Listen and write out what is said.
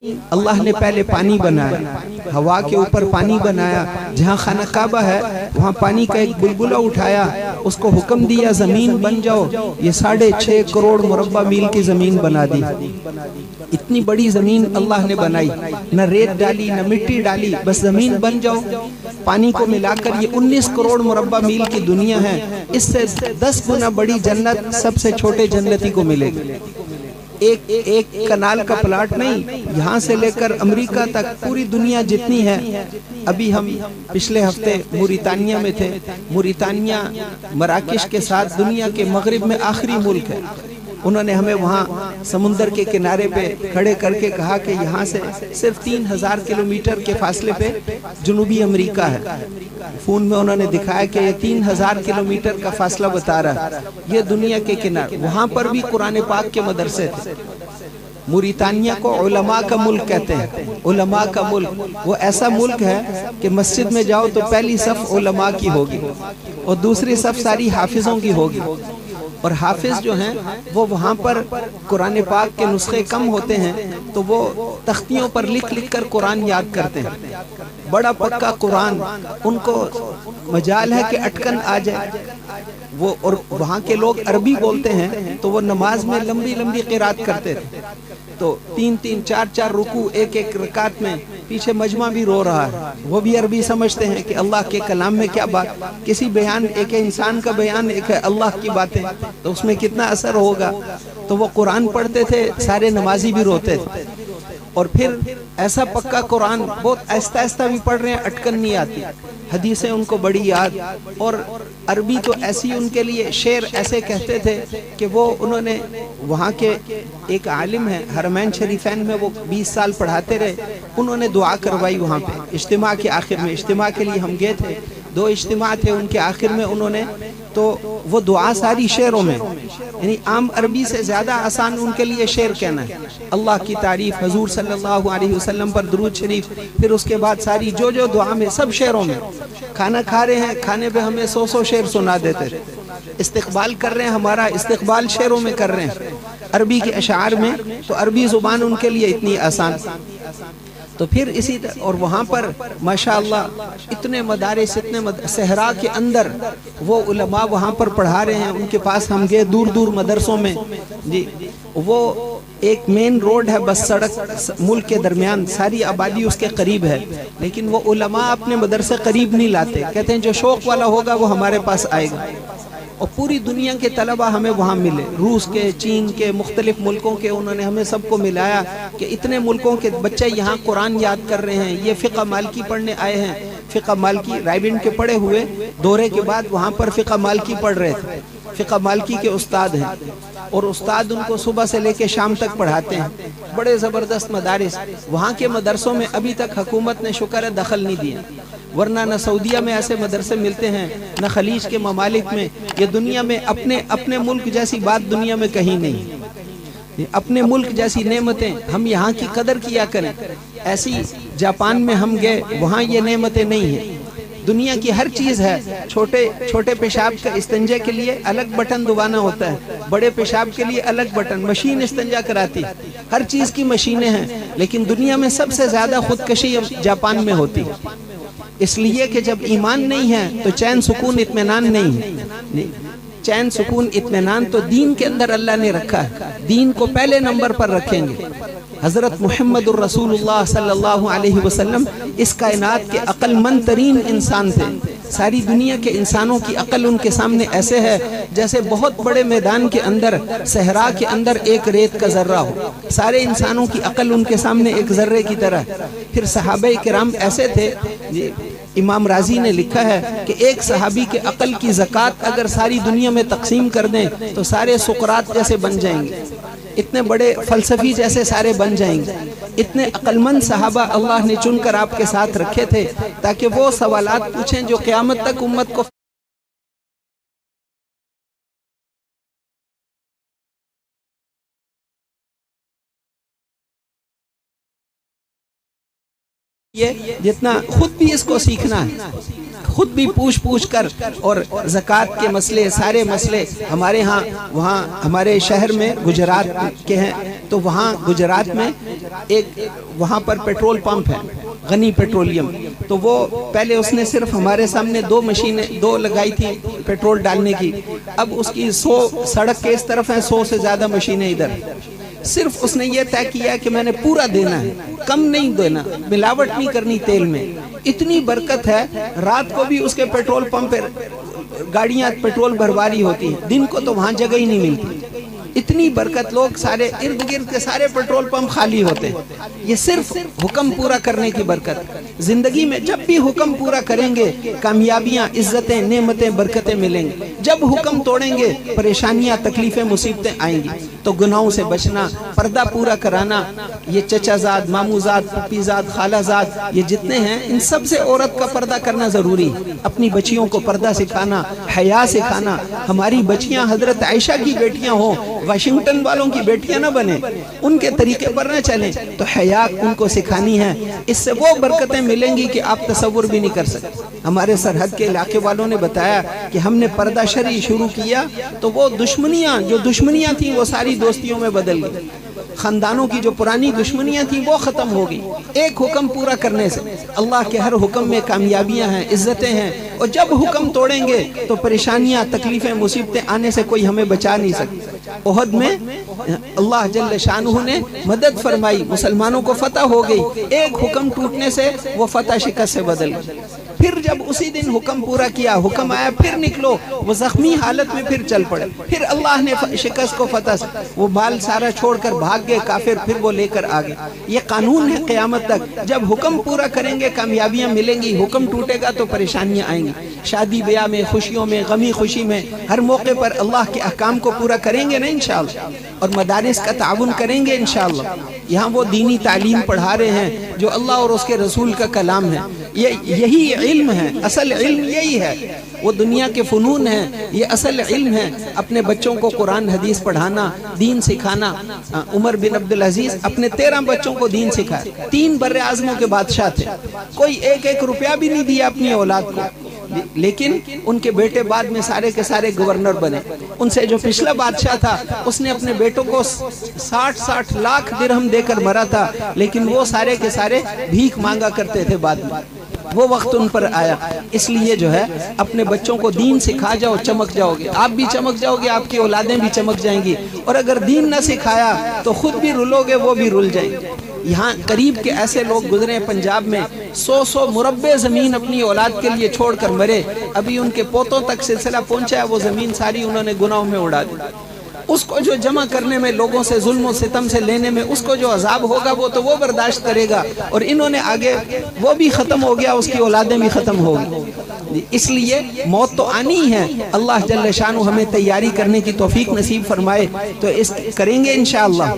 अल्लाह ने पहले पानी बनाया, हवा के ऊपर पानी बनाया, जहाँ खाना काबा है वहाँ पानी का एक बुलबुला उठाया, उसको हुक्म दिया जमीन बन जाओ, ये 6.5 करोड़ मुरब्बा मील की जमीन बना दी। इतनी बड़ी जमीन अल्लाह ने बनाई, न रेत डाली न मिट्टी डाली, बस जमीन बन जाओ। पानी को मिलाकर ये 19 करोड़ मुरब्बा मील की दुनिया है, इससे 10 गुना बड़ी जन्नत सबसे छोटे जन्नती को मिलेगी। एक कनाल का प्लाट नहीं, यहाँ से लेकर अमेरिका तक पूरी दुनिया जितनी है। अभी हम पिछले हफ्ते मोरितानिया में थे। मोरितानिया मराकश के साथ दुनिया के मगरिब में आखिरी मुल्क है। उन्होंने हमें वहाँ समुंदर के किनारे पे खड़े करके कहा कि यहाँ से सिर्फ 3000 किलोमीटर के फासले पे जनूबी अमेरिका है। फोन में उन्होंने दिखाया कि ये 3000 किलोमीटर का फासला बता रहा है, ये दुनिया के किनारे। वहाँ पर भी कुरान पाक के मदरसे थे। मोरितानिया को उलमा का मुल्क कहते हैं, उलमा का मुल्क। वो ऐसा मुल्क है कि मस्जिद में जाओ तो पहली सफ उलमा की होगी और दूसरी सफ सारी हाफिजों की होगी। और हाफिज जो हैं वो वहाँ पर कुरान पाक के नुस्खे कम होते हैं तो वो तख्तियों पर लिख लिख कर कुरान याद करते हैं। बड़ा पक्का कुरान, उनको मजाल है कि अटकन आ जाए वो। और वहाँ के लोग अरबी बोलते हैं तो वो नमाज में लंबी लंबी क़िरात करते थे, तो 3-3 4-4 रुकू एक एक रकात में। पीछे मजमा भी रो रहा है, वो भी अरबी समझते हैं कि अल्लाह के कलाम में क्या बात, किसी बयान, एक इंसान का बयान, एक है अल्लाह की बातें, तो उसमें कितना असर होगा। तो वो कुरान पढ़ते थे, सारे नमाजी भी रोते थे। और फिर ऐसा पक्का कुरान, बहुत आहिस्ता आहिस्ता भी पढ़ रहे हैं, अटकन नहीं आती। हदीसें उनको बड़ी याद, और अरबी तो ऐसी उनके लिए, शेर ऐसे कहते थे कि वो उन्होंने वहाँ के एक आलिम है हरमैन शरीफैन में, वो 20 साल पढ़ाते रहे। उन्होंने दुआ करवाई वहाँ पे इज्तिमा के आखिर में। इज्तिमा के लिए हम गए थे, 2 इज्तिमा थे, उनके आखिर में उन्होंने तो वो दुआ सारी शेरों में, यानी आम अरबी से ज़्यादा आसान उनके लिए शेर कहना है। अल्लाह की तारीफ, हजूर सल्लल्लाहु अलैहि वसल्लम पर दुरूद शरीफ, फिर उसके बाद सारी जो जो दुआ में, सब शेरों में। खाना खा रहे हैं, खाने पे हमें 100 शेर सुना देते थे। इस्तिकबाल कर रहे हैं, हमारा इस्तिकबाल शेरों में कर रहे हैं, अरबी के अशार में। तो अरबी ज़ुबान उनके लिए इतनी आसान। तो फिर इसी और वहाँ पर माशाअल्लाह इतने मदारिस, सहरा के अंदर वो उलमा वहाँ पर पढ़ा रहे हैं। उनके पास हम गए दूर दूर मदरसों में जी। वो एक मेन रोड है, बस सड़क मुल्क के दरमियान, सारी आबादी उसके करीब है, लेकिन वो उलमा अपने मदरसे करीब नहीं लाते। कहते हैं जो शौक वाला होगा वो हमारे पास आएगा। और पूरी दुनिया के तलबा हमें वहाँ मिले, रूस के, चीन के, मुख्तलिफ मुल्कों के। उन्होंने हमें सबको मिलाया कि इतने मुल्कों के बच्चे यहाँ कुरान याद कर रहे हैं। ये फ़िक़्ह मालिकी पढ़ने आए हैं, फ़िक़्ह मालिकी रायबिंड के पढ़े हुए, दौरे के बाद वहाँ पर फ़िक़्ह मालिकी पढ़ रहे थे। फ़िक़्ह मालिकी के उस्ताद हैं, और उस्ताद उनको सुबह से लेकर शाम तक पढ़ाते हैं। बड़े ज़बरदस्त मदारिस। वहाँ के मदरसों में अभी तक हुकूमत ने शुक्र है दखल नहीं दिया, वरना न सऊदिया में ऐसे मदरसे मिलते हैं, न खलीज के ममालिक में। ये दुनिया में अपने मुल्क जैसी बात दुनिया में कहीं नहीं। अपने मुल्क जैसी नेमतें हम यहाँ की कदर किया करें। ऐसी जापान में हम गए, वहाँ ये नेमतें नहीं हैं। दुनिया की हर चीज़ है। छोटे छोटे पेशाब का इस्तिंजा के लिए अलग बटन दबाना होता है, बड़े पेशाब के लिए अलग बटन, मशीन इस्तिंजा कराती। हर चीज़ की मशीनें हैं, लेकिन दुनिया में सबसे ज़्यादा खुदकशी जापान में होती है। इसलिए कि जब ईमान नहीं है तो चैन सुकून इत्मीनान नहीं है। चैन सुकून इत्मीनान तो दीन के अंदर अल्लाह ने रखा है। दीन को पहले नंबर पर रखेंगे। हज़रत मुहम्मदुर रसूलुल्लाह सल्लल्लाहु अलैहि वसल्लम इस कायनात के अक्लमंद तरीन इंसान थे। सारी दुनिया के इंसानों की अक्ल उनके सामने ऐसे है जैसे बहुत बड़े मैदान के अंदर, सहरा के अंदर एक रेत का जर्रा हो। सारे इंसानों की अक्ल उनके सामने एक जर्रे की तरह। फिर सहाबे किराम ऐसे थे, इमाम राजी ने लिखा है कि एक सहाबी के अक्ल की ज़कात अगर सारी दुनिया में तकसीम कर दें तो सारे सुकरात जैसे बन जाएंगे, इतने बड़े फलसफी जैसे सारे बन जाएंगे। इतने अक्लमंद सहाबा अल्लाह ने चुनकर आपके साथ रखे थे ताकि वो सवालात पूछें जो क़यामत तक उम्मत को یہ جتنا خود بھی اس کو سیکھنا ہے، خود بھی پوچھ کر، اور زکوٰۃ کے مسئلے، سارے مسئلے ہمارے ہاں، وہاں ہمارے شہر میں گجرات کے ہیں، تو وہاں گجرات میں ایک وہاں پر پیٹرول پمپ ہے، غنی پیٹرولیم، تو وہ پہلے اس نے صرف ہمارے سامنے دو لگائی تھی پیٹرول ڈالنے کی، اب اس کی 100 سڑک کے اس طرف ہیں، 100 سے زیادہ مشینیں ادھر، صرف اس نے یہ طے کیا کہ میں نے پورا دینا ہے، کم نہیں دینا، ملاوٹ نہیں کرنی تیل میں۔ اتنی برکت ہے، رات کو بھی اس کے پیٹرول پمپ پہ گاڑیاں پیٹرول بھرواری ہوتی ہیں، دن کو تو وہاں جگہ ہی نہیں ملتی، اتنی برکت، لوگ سارے ارد گرد کے سارے پیٹرول پمپ خالی ہوتے ہیں۔ یہ صرف حکم پورا کرنے کی برکت۔ زندگی میں جب بھی حکم پورا کریں گے، کامیابیاں، عزتیں، نعمتیں، برکتیں ملیں گی۔ جب حکم توڑیں گے، پریشانیاں، تکلیفیں، مصیبتیں آئیں گی۔ تو گناہوں سے بچنا، پردہ پورا کرانا، یہ چچا زاد، مامو زاد، پھپھی زاد، خالہ زاد، یہ جتنے ہیں، ان سب سے عورت کا پردہ کرنا ضروری ہے۔ اپنی بچیوں کو پردہ سکھانا، حیا سکھانا۔ ہماری بچیاں حضرت عائشہ کی بیٹیاں ہوں، واشنگٹن والوں کی بیٹیاں نہ بنیں، ان کے طریقے پر نہ چلیں، تو حیا ان کو سکھانی ہے۔ اس سے وہ برکتیں ملیں گی کہ آپ تصور بھی نہیں کر سکتے۔ ہمارے سرحد کے علاقے والوں نے بتایا کہ ہم نے پردہ شرعی شروع کیا تو وہ دشمنیاں تھیں وہ ساری دوستیوں میں بدل گئی، خاندانوں کی جو پرانی دشمنیاں تھیں وہ ختم ہو گئی، ایک حکم پورا کرنے سے۔ اللہ کے ہر حکم میں کامیابیاں ہیں، عزتیں ہیں، اور جب حکم توڑیں گے تو پریشانیاں، تکلیفیں، مصیبتیں آنے سے کوئی ہمیں بچا نہیں سکتا۔ احد میں اللہ جل شانہ نے مدد فرمائی، مسلمانوں کو فتح ہو گئی، ایک حکم ٹوٹنے سے وہ فتح شکست سے بدل گئی۔ پھر جب اسی دن حکم پورا کیا، حکم آیا پھر نکلو، وہ زخمی حالت میں پھر چل پڑے، پھر اللہ نے شکست کو فتح، وہ مال سارا چھوڑ کر بھاگ گئے کافر، پھر وہ لے کر آگے۔ یہ قانون ہے قیامت تک، جب حکم پورا کریں گے کامیابیاں ملیں گی، حکم ٹوٹے گا تو پریشانیاں آئیں گی۔ شادی بیاہ میں، خوشیوں میں، غمی خوشی میں، ہر موقع پر اللہ کے احکام کو پورا کریں گے نا انشاءاللہ، اور مدارس کا تعاون کریں گے انشاءاللہ۔ یہاں وہ دینی تعلیم پڑھا رہے ہیں جو اللہ اور اس کے رسول کا کلام ہے، یہی علم ہے، اصل علم یہی ہے۔ وہ دنیا کے فنون ہیں، یہ اصل علم ہے۔ اپنے بچوں کو قرآن حدیث پڑھانا، دین سکھانا۔ عمر بن عبدالعزیز اپنے 13 بچوں کو دین سکھائے، 3 بر اعظموں کے بادشاہ تھے، کوئی ایک روپیہ بھی نہیں دیا اپنی اولاد کو، لیکن ان کے بیٹے بعد میں سارے کے سارے گورنر بنے۔ ان سے جو پچھلا بادشاہ تھا اس نے اپنے بیٹوں کو 60 لاکھ درہم دے کر مرا تھا، لیکن وہ سارے کے سارے بھیک مانگا کرتے تھے بعد میں۔ وہ وقت ان پر آیا۔ اس لیے جو ہے اپنے بچوں کو دین سکھا جاؤ، چمک جاؤ گے، آپ بھی چمک جاؤ گے، آپ کی اولادیں بھی چمک جائیں گی۔ اور اگر دین نہ سکھایا تو خود بھی رلو گے، وہ بھی رل جائیں گے۔ یہاں قریب کے ایسے لوگ گزرے پنجاب میں، 100 مربع زمین اپنی اولاد کے لیے چھوڑ کر مرے، ابھی ان کے پوتوں تک سلسلہ پہنچا ہے، وہ زمین ساری انہوں نے گناہوں میں اڑا دی۔ اس کو جو جمع کرنے میں، لوگوں سے ظلم و ستم سے لینے میں اس کو جو عذاب ہوگا وہ تو وہ برداشت کرے گا، اور انہوں نے آگے، وہ بھی ختم ہو گیا، اس کی اولادیں بھی ختم ہو گئی۔ اس لیے موت تو آنی ہے، اللہ جل شانہ ہمیں تیاری کرنے کی توفیق نصیب فرمائے، تو اس کریں گے انشاءاللہ۔